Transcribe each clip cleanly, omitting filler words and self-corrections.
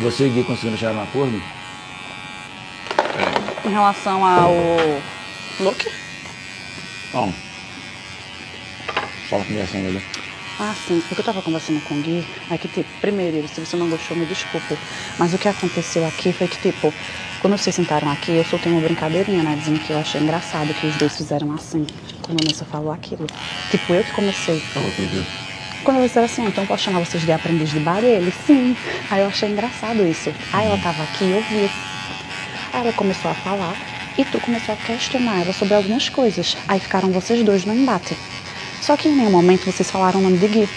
Você e Gui conseguiram chegar no acordo? Em relação ao look? Não. Só conversando ali. Ah, sim, porque eu tava conversando com o Gui, é que, tipo, primeiro, se você não gostou, me desculpe, mas o que aconteceu aqui foi que, tipo, quando vocês sentaram aqui, eu soltei uma brincadeirinha, né, dizendo que eu achei engraçado que os dois fizeram assim, quando a Nessa falou aquilo. Tipo, eu que comecei. Quando eles disseram assim, então posso chamar vocês de aprendiz de bar? E ele, sim. Aí eu achei engraçado isso. Aí ela tava aqui e eu vi. Aí ela começou a falar e tu começou a questionar ela sobre algumas coisas. Aí ficaram vocês dois no embate. Só que em nenhum momento vocês falaram o nome de Gui.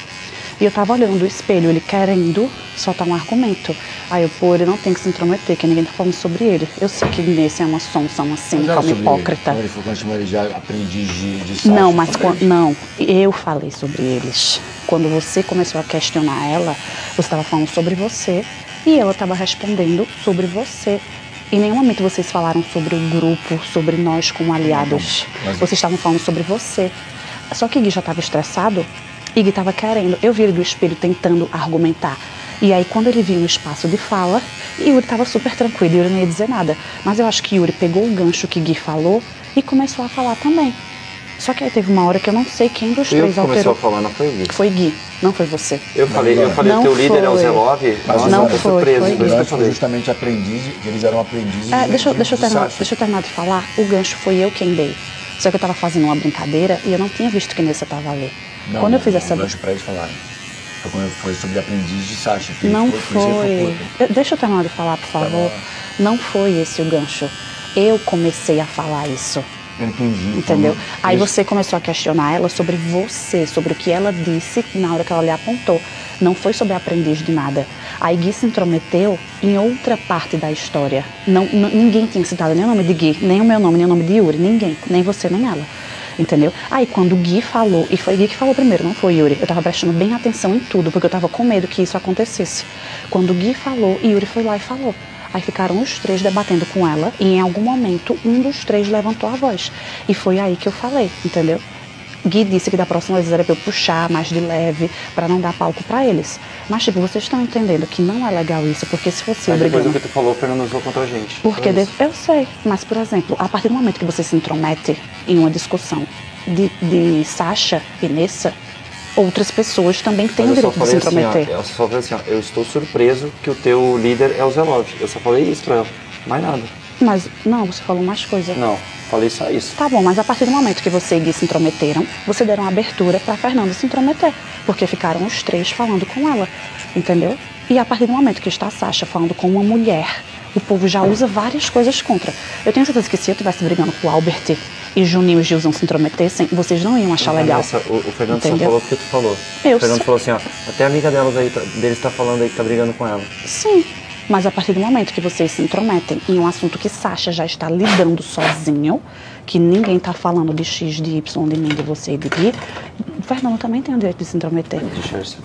E eu tava olhando do espelho, ele querendo soltar um argumento. Aí eu, pô, ele não tem que se intrometer, que ninguém tá falando sobre ele. Eu sei que nesse é uma sonsa, uma cínica, uma hipócrita. Ele falou quando chamou ele de aprendiz de Sasha. Não, mas não, eu falei sobre eles. Quando você começou a questionar ela, você estava falando sobre você e ela estava respondendo sobre você. Em nenhum momento vocês falaram sobre o grupo, sobre nós como aliados. Vocês estavam falando sobre você. Só que Gui já estava estressado e Gui estava querendo. Eu vi ele do espelho tentando argumentar. E aí, quando ele viu um espaço de fala, Yuri estava super tranquilo, Yuri não ia dizer nada. Mas eu acho que Yuri pegou o gancho que Gui falou e começou a falar também. Só que aí teve uma hora que eu não sei quem dos três alterou. Começou a falar, não foi Gui? Foi Gui, não foi você. Eu falei o teu líder é o Zelov. Não foi, surpreso. foi O gancho foi justamente aprendiz, que eles eram aprendizes deixa eu terminar de falar. O gancho foi eu quem dei. Só que eu tava fazendo uma brincadeira e eu não tinha visto que Nessa tava ali. Não, quando eu fiz essa... O gancho pra eles falarem. Foi sobre aprendiz de Sasha. Não foi. Deixa eu terminar de falar, por favor. Não foi esse o gancho. Eu comecei a falar isso. Eu entendi. Entendeu? Aí você começou a questionar ela sobre você, sobre o que ela disse na hora que ela lhe apontou. Não foi sobre aprendiz de nada. Aí Gui se intrometeu em outra parte da história. Ninguém tinha citado nem o nome de Gui, nem o meu nome, nem o nome de Yuri. Ninguém. Nem você, nem ela. Entendeu? Aí quando o Gui falou, e foi Gui que falou primeiro, não foi Yuri. Eu tava prestando bem atenção em tudo, porque eu tava com medo que isso acontecesse. Quando o Gui falou, Yuri foi lá e falou. Aí ficaram os três debatendo com ela e em algum momento um dos três levantou a voz. E foi aí que eu falei, entendeu? Gui disse que da próxima vez era pra eu puxar mais de leve, pra não dar palco pra eles. Mas, tipo, vocês estão entendendo que não é legal isso, porque se fosse Mas obrigando... depois do que tu falou, o Fernando usou contra a gente. Porque eu sei, mas, por exemplo, a partir do momento que você se intromete em uma discussão de Sasha e Nessa, outras pessoas também têm o direito de se intrometer. Eu só falei assim, ó, eu estou surpreso que o teu líder é o Zelov. Eu só falei isso pra ela, mais nada. Mas, não, você falou mais coisa. Não, falei só isso. Tá bom, mas a partir do momento que você e Gui se intrometeram, você deram abertura pra Fernanda se intrometer. Porque ficaram os três falando com ela, entendeu? E a partir do momento que está a Sasha falando com uma mulher, o povo já usa várias coisas contra. Eu tenho certeza que se eu estivesse brigando com o Albert e Juninho e Gilzão se intrometessem, vocês não iam achar legal. O Fernando entendeu? só falou porque tu falou. O Fernando falou assim, ó, até a amiga deles tá falando aí que tá brigando com ela. Sim, mas a partir do momento que vocês se intrometem em um assunto que Sasha já está lidando sozinho, que ninguém tá falando de X, de Y, de mim, de você e de Gui, o Fernando também tem o direito de se intrometer.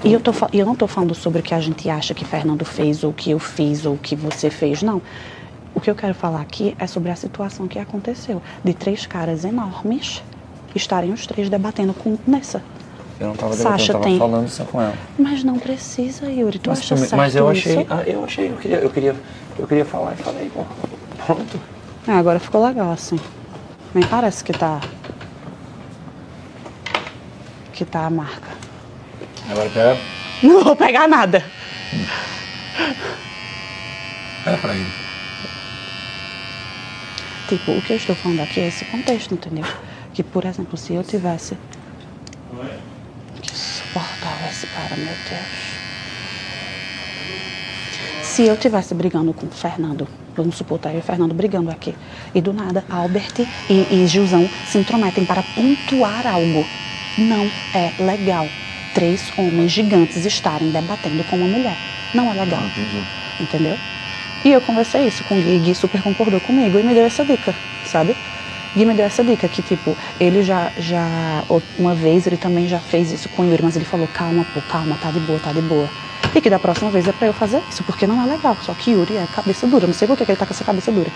E eu não tô falando sobre o que a gente acha que Fernando fez, ou que eu fiz, ou que você fez, não. O que eu quero falar aqui é sobre a situação que aconteceu, de três caras enormes estarem os três debatendo com Nessa. Eu não tava debatendo, eu tava falando só com ela. Mas não precisa, Yuri, tu acha certo mas eu achei, isso? eu queria falar e falei, pô, pronto. Agora ficou legal assim. Nem parece que tá a marca. Agora pega. Não vou pegar nada. Pega pra ele. Tipo, o que eu estou falando aqui é esse contexto, entendeu? Que, por exemplo, se eu tivesse... Que insuportável esse cara, meu Deus. Se eu tivesse brigando com o Fernando, vamos supor, tá eu e o Fernando brigando aqui, e do nada Albert e Gilzão se intrometem para pontuar algo. Não é legal três homens gigantes estarem debatendo com uma mulher. Não é legal. Entendeu? E eu conversei isso com o Gui, Gui super concordou comigo e me deu essa dica, sabe? Gui me deu essa dica que, tipo, ele já uma vez ele também já fez isso com o Yuri, mas ele falou, calma, pô, calma, tá de boa. E que da próxima vez é pra eu fazer isso, porque não é legal. Só que Yuri é cabeça dura, não sei por que ele tá com essa cabeça dura.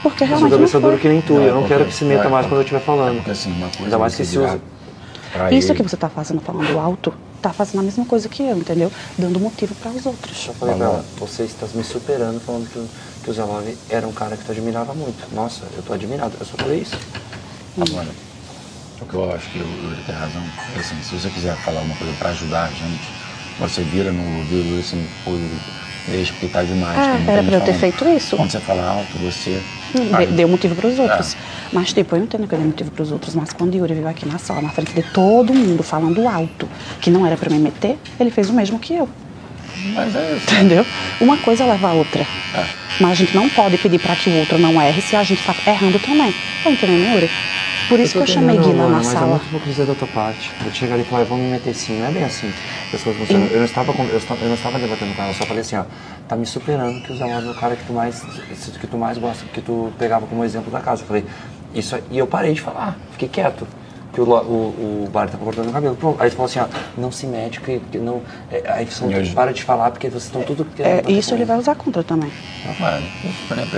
Porque realmente eu sou cabeça não foi. dura que nem tu, eu não quero que se meta mais quando eu estiver falando. Porque assim, uma coisa ainda mais que se usa. Isso que você tá falando alto, tá fazendo a mesma coisa que eu, entendeu? Dando motivo para os outros. Eu falei pra ela, você está me superando falando que o Zé Love era um cara que tu admirava muito. Nossa, eu tô admirado. Eu só falei isso. Agora, o que eu acho que o Yuri tem razão é assim, se você quiser falar uma coisa pra ajudar a gente, você vira no ouvido assim, pô, deixa porque tá demais. Era pra eu ter feito isso. Quando você fala alto, você... Deu motivo pros outros. Mas, tipo, eu entendo que eu dei motivo pros outros, mas quando o Yuri veio aqui na sala, na frente de todo mundo, falando alto, que não era pra me meter, ele fez o mesmo que eu. Mas é isso. Entendeu? Uma coisa leva a outra. Mas a gente não pode pedir pra que o outro não erre se a gente tá errando também. Tá entendendo, Yuri? Por isso que eu chamei Gui lá na mas sala. é muito hipocrisia da tua parte. Eu chegar ali e falar, vamos me meter sim. Não é bem assim. As coisas funcionam. Eu não estava debatendo com ela, eu só falei assim, ó, tá me superando que o Zé Love é o cara que tu mais gosta, que tu pegava como exemplo da casa. Eu falei, isso aí. E eu parei de falar, fiquei quieto. Que o Bari tava cortando o cabelo. Pronto. Aí tu falou assim, ó, não se mete, que não. Aí você para de falar, porque vocês estão tudo. Isso ele vai usar contra também.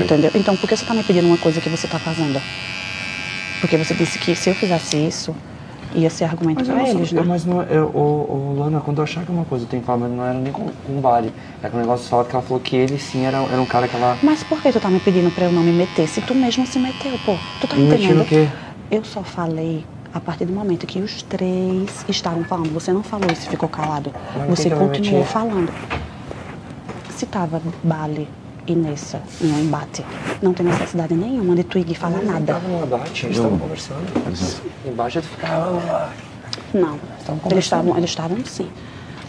Entendeu? Então por que você tá me pedindo uma coisa que você tá fazendo? Porque você disse que se eu fizesse isso, ia ser argumento pra eles, né? Mas não é, Lana, quando eu achar que uma coisa eu tenho que falar, mas não era nem com o Bari. É com o negócio de falar que ela falou que ele sim era um cara que ela... Mas por que tu tá me pedindo pra eu não me meter, se tu mesmo se meteu, pô? Tu tá entendendo? O quê? Eu só falei a partir do momento que os três estavam falando. Você não falou isso, ficou calado. Você continuou falando. Se tava Bali e Nessa em um embate, não tem necessidade nenhuma de tu ir falar nada. Tava no embate, eles estavam conversando. Embaixo tu ficava... Não, eles estavam sim.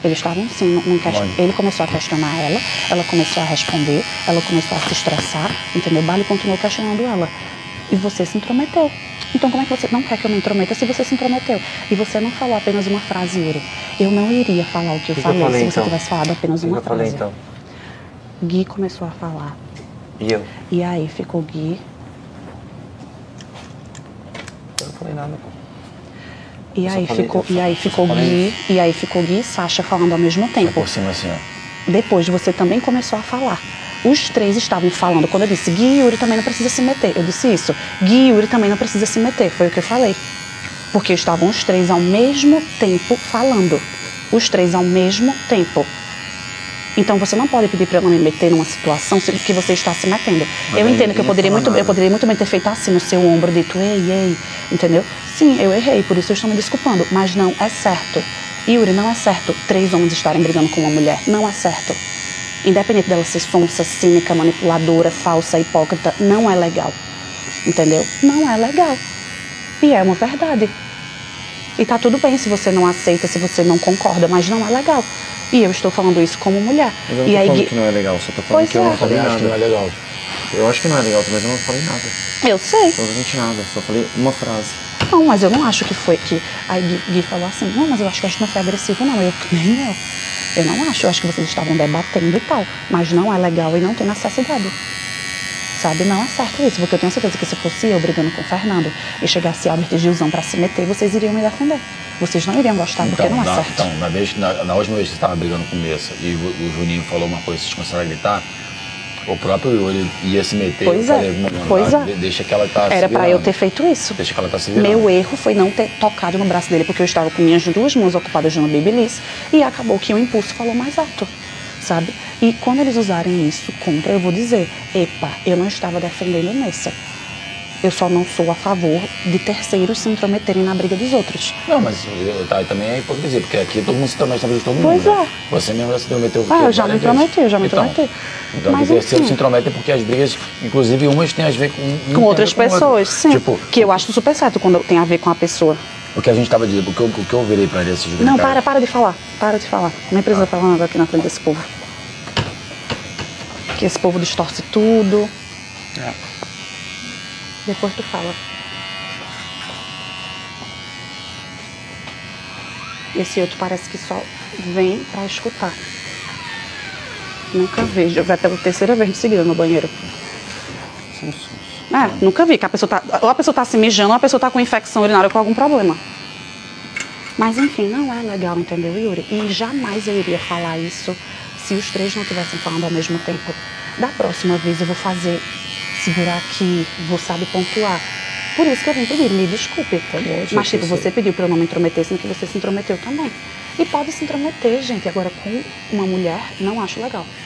Eles estavam sim. Ele começou a questionar ela começou a responder, ela começou a se estressar, entendeu? Bali continuou questionando ela. E você se intrometeu. Então como é que você não quer que eu me intrometa se você se intrometeu? E você não falou apenas uma frase, Yuri. Eu não iria falar o que eu falei se você tivesse falado apenas uma frase. Então? Gui começou a falar. E eu? E aí ficou Gui. Eu não falei nada, pô. E aí ficou Gui e Sasha falando ao mesmo tempo. Por cima assim, ó. Depois você também começou a falar. Os três estavam falando. Quando eu disse Gui e Yuri também não precisa se meter, eu disse isso. Gui e Yuri também não precisa se meter, foi o que eu falei. Porque estavam os três ao mesmo tempo falando. Os três ao mesmo tempo. Então você não pode pedir para eu não me meter numa situação que você está se metendo. Eu entendo que eu poderia muito bem ter feito assim no seu ombro, dito ei, entendeu? Sim, eu errei, por isso eu estou me desculpando, mas não é certo. Yuri, não é certo 3 homens estarem brigando com uma mulher, não é certo. Independente dela ser sonsa, cínica, manipuladora, falsa, hipócrita, não é legal. Entendeu? Não é legal. E é uma verdade. E tá tudo bem se você não aceita, se você não concorda, mas não é legal. E eu estou falando isso como mulher. Mas eu não tô falando que não é legal, só tô falando que eu não falei nada. Que não é legal. Eu acho que não é legal, mas eu não falei nada. Eu sei. Absolutamente nada, só falei uma frase. Não, mas eu não acho que foi que... Aí Gui falou assim, não, mas eu acho que a gente não foi agressivo, não. Nem eu. Eu não acho, eu acho que vocês estavam debatendo e tal. Mas não é legal e não tem necessidade. Sabe, não é certo isso, porque eu tenho certeza que se fosse eu brigando com o Fernando e chegasse Albert e Gilzão pra se meter, vocês iriam me defender. Vocês não iriam gostar, porque não é certo. Então, na última vez que você estava brigando com o Messa e o Juninho falou uma coisa, vocês começaram a gritar, o próprio Yuri ia se meter. Pois Deixa que ela tá Era pra eu ter feito isso. Deixa que ela tá se virando. Meu erro foi não ter tocado no braço dele, porque eu estava com minhas 2 mãos ocupadas no babyliss e acabou que o impulso falou mais alto. Sabe? E quando eles usarem isso contra, eu vou dizer, epa, eu não estava defendendo Nessa. Eu só não sou a favor de terceiros se intrometerem na briga dos outros. Não, mas também é hipocrisia, porque aqui todo mundo se intromete na briga de todo mundo. Pois é. Você mesmo já se intrometeu. Eu já me intrometi, Então, mas terceiros se intrometem porque as brigas, inclusive umas têm a ver com outras pessoas, sim. Tipo, que eu acho super certo quando tem a ver com a pessoa. O que a gente estava dizendo, o que eu virei pra ele esses Não, para de falar. Para de falar. Nem precisa falar nada aqui na frente desse povo. Que esse povo distorce tudo. Depois tu fala. Esse outro parece que só vem pra escutar. Nunca vejo. Vai pela 3ª vez de seguida no banheiro. Nunca vi. Que a pessoa tá, ou a pessoa tá se mijando, ou a pessoa tá com infecção urinária ou com algum problema. Mas enfim, não é legal, entendeu, Yuri? E jamais eu iria falar isso se os 3 não estivessem falando ao mesmo tempo. Da próxima vez eu vou segurar aqui, vou saber pontuar. Por isso que eu vim pedir, me desculpe. Mas tipo, você pediu pra eu não me intrometer, sendo que você se intrometeu também. E pode se intrometer, gente. Agora, com uma mulher, não acho legal.